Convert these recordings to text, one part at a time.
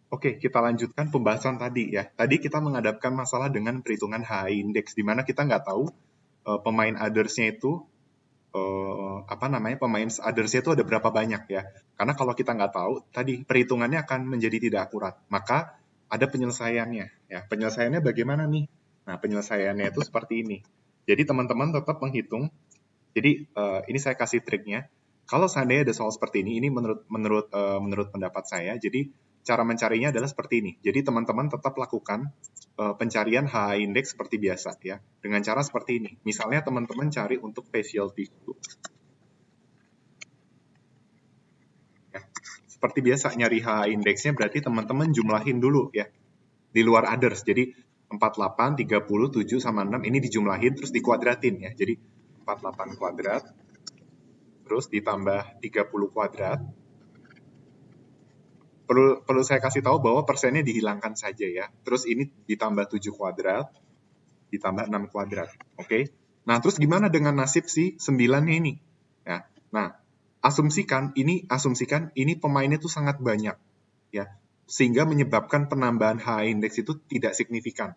Oke, kita lanjutkan pembahasan tadi ya. Tadi kita menghadapkan masalah dengan perhitungan HI index, di mana kita nggak tahu pemain others-nya itu apa namanya, pemain others-nya itu ada berapa banyak ya. Karena kalau kita nggak tahu, tadi perhitungannya akan menjadi tidak akurat. Maka ada penyelesaiannya ya. Penyelesaiannya bagaimana nih? Nah, penyelesaiannya itu seperti ini. Jadi teman-teman tetap menghitung. Jadi ini saya kasih triknya. Kalau seandainya ada soal seperti ini menurut pendapat saya. Jadi cara mencarinya adalah seperti ini. Jadi teman-teman tetap lakukan pencarian HI index seperti biasa ya. Dengan cara seperti ini. Misalnya teman-teman cari untuk facial tissue. Ya. Seperti biasa nyari HI indexnya berarti teman-teman jumlahin dulu ya. Di luar others. Jadi 48, 30, 7 sama 6 ini dijumlahin terus dikuadratin ya. Jadi 48 kuadrat terus ditambah 30 kuadrat. Perlu saya kasih tahu bahwa persennya dihilangkan saja ya. Terus ini ditambah 7 kuadrat, ditambah 6 kuadrat. Oke. Nah, terus gimana dengan nasib si 9-nya ini? Ya. Nah, asumsikan ini pemainnya itu sangat banyak ya. Sehingga menyebabkan penambahan H index itu tidak signifikan.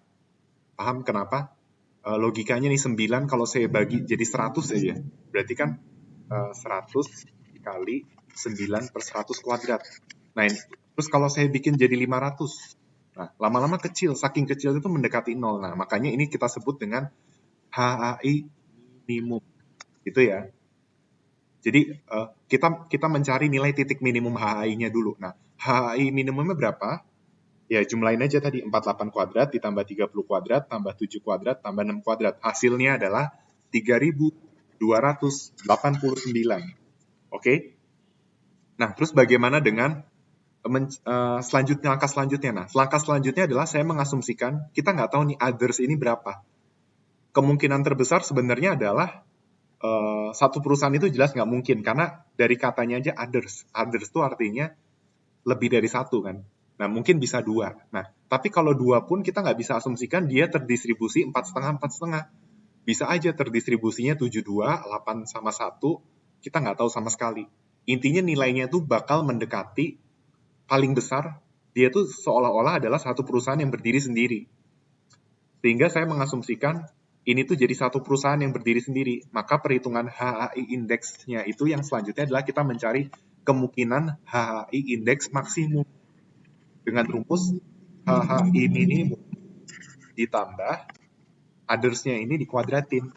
Paham kenapa? Logikanya nih 9 kalau saya bagi jadi 100 aja. Berarti kan 100 dikali 9 per 100 kuadrat. Nah, terus kalau saya bikin jadi 500, nah lama-lama kecil, saking kecil itu mendekati 0. Nah, makanya ini kita sebut dengan HAI minimum, gitu ya. Jadi kita mencari nilai titik minimum HAI-nya dulu. Nah, HAI minimumnya berapa? Ya, jumlahin aja tadi 48 kuadrat ditambah 30 kuadrat tambah 7 kuadrat tambah 6 kuadrat. Hasilnya adalah 3.289. Oke? Nah, terus bagaimana dengan langkah selanjutnya? Nah, langkah selanjutnya adalah saya mengasumsikan kita nggak tahu nih others ini berapa. Kemungkinan terbesar sebenarnya adalah satu perusahaan itu jelas nggak mungkin karena dari katanya aja others. Others itu artinya lebih dari satu kan. Nah, mungkin bisa 2. Nah, tapi kalau 2 pun kita nggak bisa asumsikan dia terdistribusi 4,5. Bisa aja terdistribusinya 72, 8 sama 1, kita nggak tahu sama sekali. Intinya nilainya itu bakal mendekati paling besar, dia tuh seolah-olah adalah satu perusahaan yang berdiri sendiri. Sehingga saya mengasumsikan ini tuh jadi satu perusahaan yang berdiri sendiri. Maka perhitungan HHI indeksnya itu yang selanjutnya adalah kita mencari kemungkinan HHI indeks maksimum dengan rumus HHI minimum ditambah others-nya ini dikuadratin.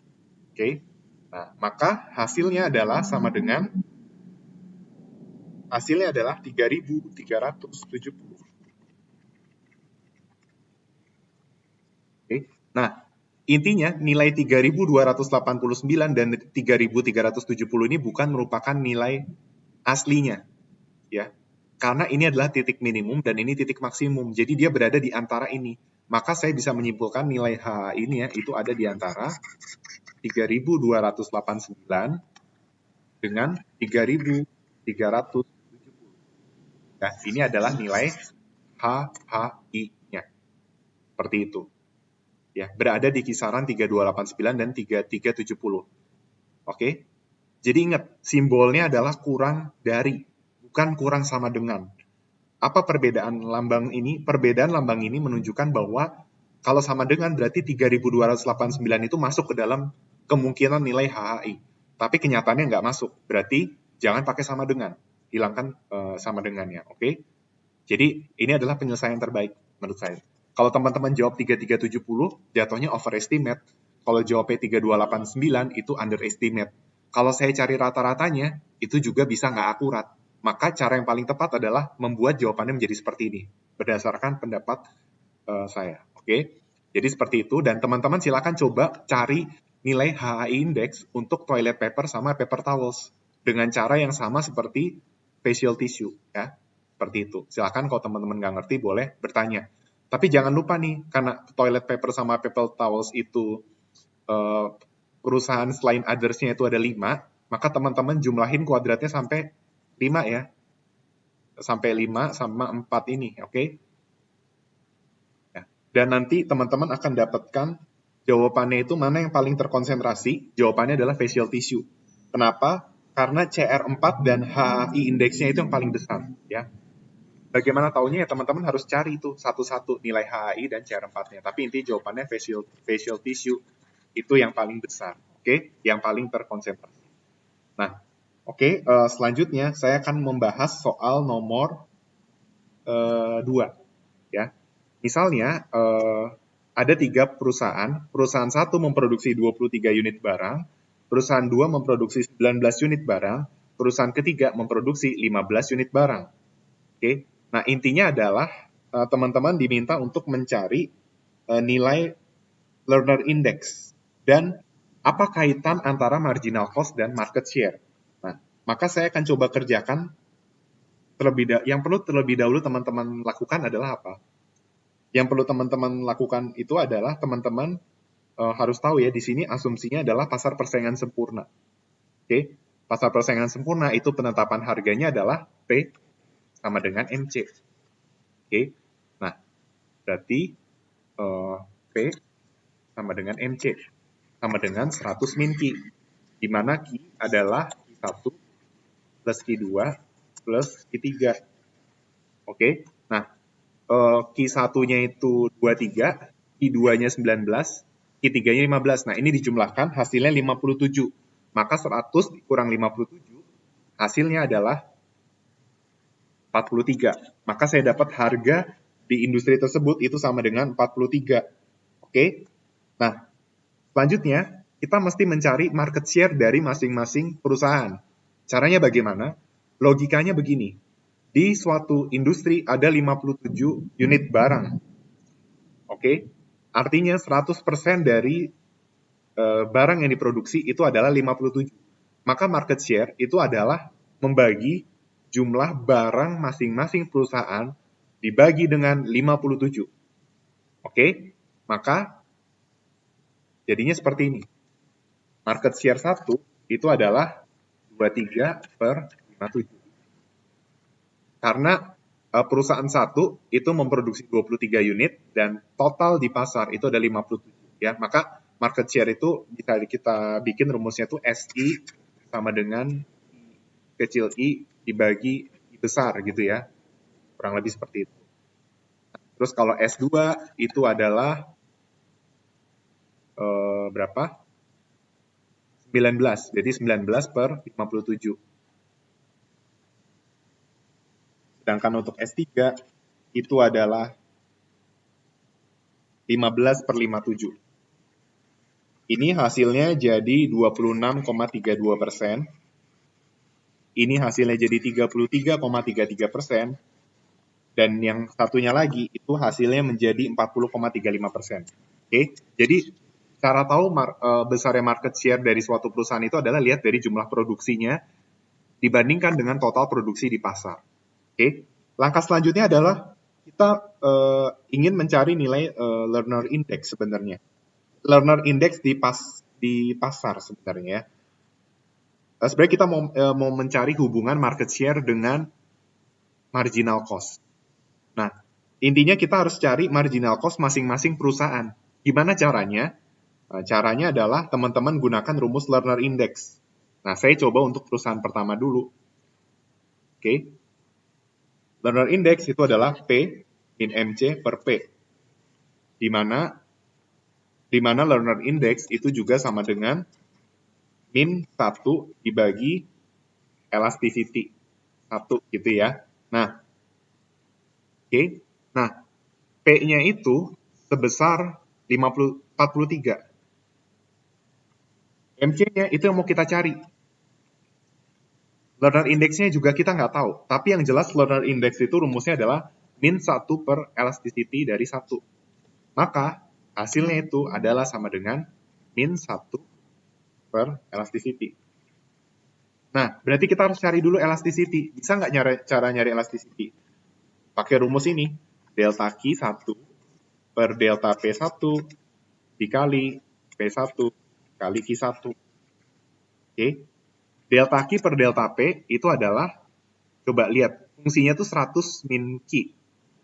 Oke. Nah, maka hasilnya adalah 3.370. Oke. Nah, intinya nilai 3.289 dan 3.370 ini bukan merupakan nilai aslinya, ya. Karena ini adalah titik minimum dan ini titik maksimum. Jadi dia berada di antara ini. Maka saya bisa menyimpulkan nilai H ini ya, itu ada di antara 3.289 dengan 3.370. Nah, ini adalah nilai HHI-nya. Seperti itu. Ya, berada di kisaran 3289 dan 3370. Oke? Jadi ingat, simbolnya adalah kurang dari, bukan kurang sama dengan. Apa perbedaan lambang ini? Perbedaan lambang ini menunjukkan bahwa kalau sama dengan berarti 3289 itu masuk ke dalam kemungkinan nilai HHI. Tapi kenyataannya nggak masuk. Berarti jangan pakai sama dengan. Hilangkan sama dengannya. Oke? Jadi ini adalah penyelesaian terbaik menurut saya. Kalau teman-teman jawab 3370, jatuhnya overestimate. Kalau jawabnya 3289, itu underestimate. Kalau saya cari rata-ratanya, itu juga bisa nggak akurat. Maka cara yang paling tepat adalah membuat jawabannya menjadi seperti ini, berdasarkan pendapat saya. Oke? Jadi seperti itu, dan teman-teman silakan coba cari nilai HHI index untuk toilet paper sama paper towels dengan cara yang sama seperti facial tissue, ya. Seperti itu. Silakan kalau teman-teman nggak ngerti boleh bertanya. Tapi jangan lupa nih, karena toilet paper sama paper towels itu perusahaan selain others-nya itu ada 5, maka teman-teman jumlahin kuadratnya sampai 5 ya. Sampai 5 sama 4 ini, oke? Okay? Dan nanti teman-teman akan dapatkan jawabannya itu mana yang paling terkonsentrasi. Jawabannya adalah facial tissue. Kenapa? Karena CR4 dan HAI indeksnya itu yang paling besar, ya. bagaimana taunya ya teman-teman harus cari itu satu-satu nilai HAI dan CR4-nya. Tapi inti jawabannya facial tissue itu yang paling besar, oke? Yang paling terkonsentrasi. Nah, oke, selanjutnya saya akan membahas soal nomor 2, ya. Misalnya ada 3 perusahaan, perusahaan 1 memproduksi 23 unit barang, perusahaan 2 memproduksi 19 unit barang, perusahaan ketiga memproduksi 15 unit barang. Oke, nah intinya adalah teman-teman diminta untuk mencari nilai learner index dan apa kaitan antara marginal cost dan market share. Nah, maka saya akan coba kerjakan yang perlu terlebih dahulu teman-teman lakukan adalah apa? Yang perlu teman-teman lakukan itu adalah teman-teman harus tahu ya, di sini asumsinya adalah pasar persaingan sempurna. Oke, pasar persaingan sempurna itu penetapan harganya adalah P sama dengan MC. Oke, nah berarti P sama dengan MC sama dengan 100 min Q, di mana Q adalah Q1 plus Q2 plus Q3. Oke, nah Q1-nya itu 23, Q2-nya 19, Q3-nya 15. Nah, ini dijumlahkan hasilnya 57. Maka 100 dikurang 57, hasilnya adalah 43. Maka saya dapat harga di industri tersebut itu sama dengan 43. Oke? Nah, selanjutnya kita mesti mencari market share dari masing-masing perusahaan. Caranya bagaimana? Logikanya begini. Di suatu industri ada 57 unit barang. Oke? Artinya 100% dari barang yang diproduksi itu adalah 57. Maka market share itu adalah membagi jumlah barang masing-masing perusahaan dibagi dengan 57. Oke? Maka jadinya seperti ini. Market share 1 itu adalah 23 per 57. Karena perusahaan 1 itu memproduksi 23 unit dan total di pasar itu ada 57. Ya, maka market share itu bisa kita bikin rumusnya itu SI sama dengan I kecil I dibagi I besar gitu ya. Kurang lebih seperti itu. Terus kalau S2 itu adalah berapa? 19. Jadi 19 per 57. Sedangkan untuk S3 itu adalah 15 per 57. Ini hasilnya jadi 26,32%. Ini hasilnya jadi 33,33%. Dan yang satunya lagi itu hasilnya menjadi 40,35%. Oke, jadi cara tahu besarnya market share dari suatu perusahaan itu adalah lihat dari jumlah produksinya dibandingkan dengan total produksi di pasar. Oke, langkah selanjutnya adalah kita ingin mencari nilai learner index sebenarnya. Learner index di pasar sebenarnya. Sebenarnya kita mau mencari hubungan market share dengan marginal cost. Nah, intinya kita harus cari marginal cost masing-masing perusahaan. Gimana caranya? Caranya adalah teman-teman gunakan rumus learner index. Nah, saya coba untuk perusahaan pertama dulu. Oke. Learner index itu adalah P min MC per P. Di mana learner index itu juga sama dengan min 1 dibagi elasticity 1 gitu ya. Nah, oke. Nah, P-nya itu sebesar 43. MC-nya itu yang mau kita cari. Learner index-nya juga kita nggak tahu. Tapi yang jelas learner index itu rumusnya adalah min 1 per elasticity dari 1. Maka hasilnya itu adalah sama dengan min 1 per elasticity. Nah, berarti kita harus cari dulu elasticity. Bisa nggak cara nyari elasticity? Pakai rumus ini. Delta Q1 per delta P1 dikali P1 kali Q1. Oke. Delta Q per delta P itu adalah, coba lihat, fungsinya itu 100 min Q.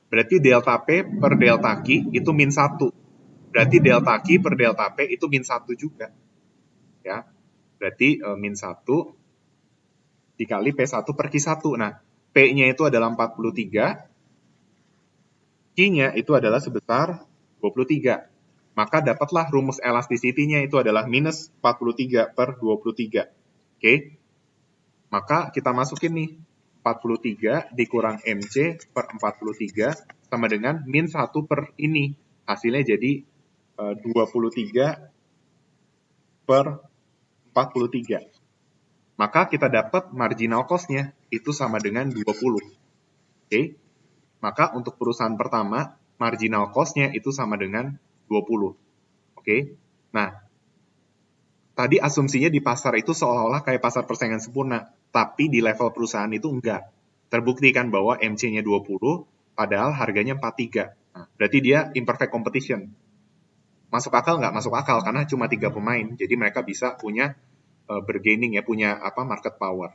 Berarti delta P per delta Q itu min 1. Berarti delta Q per delta P itu min 1 juga. Ya. Berarti min 1 dikali P1 per Q1. Nah, P-nya itu adalah 43, Q-nya itu adalah sebesar 23. Maka dapatlah rumus elasticity-nya itu adalah minus 43 per 23. Oke? Maka kita masukin nih, 43 dikurang MC per 43 sama dengan min 1 per ini. Hasilnya jadi 23 per 43. Maka kita dapat marginal cost-nya itu sama dengan 20. Oke? Maka untuk perusahaan pertama, marginal cost-nya itu sama dengan 20. Oke? Nah, tadi asumsinya di pasar itu seolah-olah kayak pasar persaingan sempurna, tapi di level perusahaan itu enggak. Terbukti kan bahwa MC-nya 20, padahal harganya 43. Nah, berarti dia imperfect competition. Masuk akal nggak? Masuk akal, karena cuma 3 pemain, jadi mereka bisa punya bergaining ya, punya market power.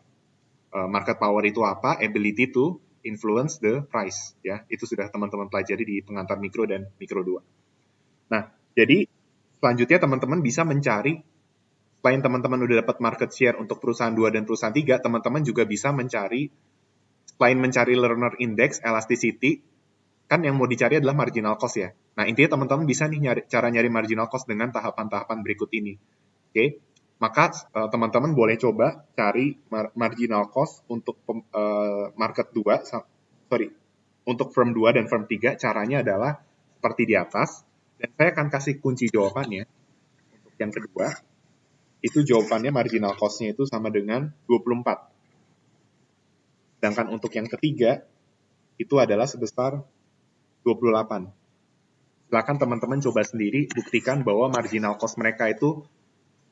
Market power itu apa? Ability to influence the price, ya. Itu sudah teman-teman pelajari di pengantar mikro dan mikro 2. Nah, jadi selanjutnya teman-teman bisa mencari, selain teman-teman udah dapat market share untuk perusahaan 2 dan perusahaan 3, teman-teman juga bisa mencari, selain mencari learner index, elasticity, kan yang mau dicari adalah marginal cost ya. Nah, intinya teman-teman bisa nih cara nyari marginal cost dengan tahapan-tahapan berikut ini. Oke? Maka teman-teman boleh coba cari marginal cost untuk market 2, untuk firm 2 dan firm 3, caranya adalah seperti di atas, dan saya akan kasih kunci jawabannya. Untuk yang kedua, itu jawabannya marginal cost-nya itu sama dengan 24. Sedangkan untuk yang ketiga, itu adalah sebesar 28. Silakan teman-teman coba sendiri, buktikan bahwa marginal cost mereka itu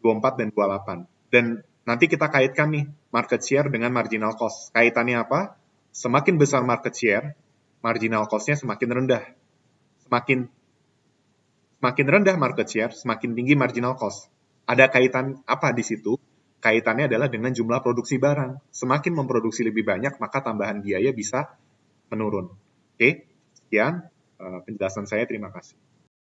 24 dan 28. Dan nanti kita kaitkan nih market share dengan marginal cost. Kaitannya apa? Semakin besar market share, marginal cost-nya semakin rendah. Semakin rendah market share, semakin tinggi marginal cost. Ada kaitan apa di situ? Kaitannya adalah dengan jumlah produksi barang. Semakin memproduksi lebih banyak, maka tambahan biaya bisa menurun. Oke, sekian penjelasan saya. Terima kasih.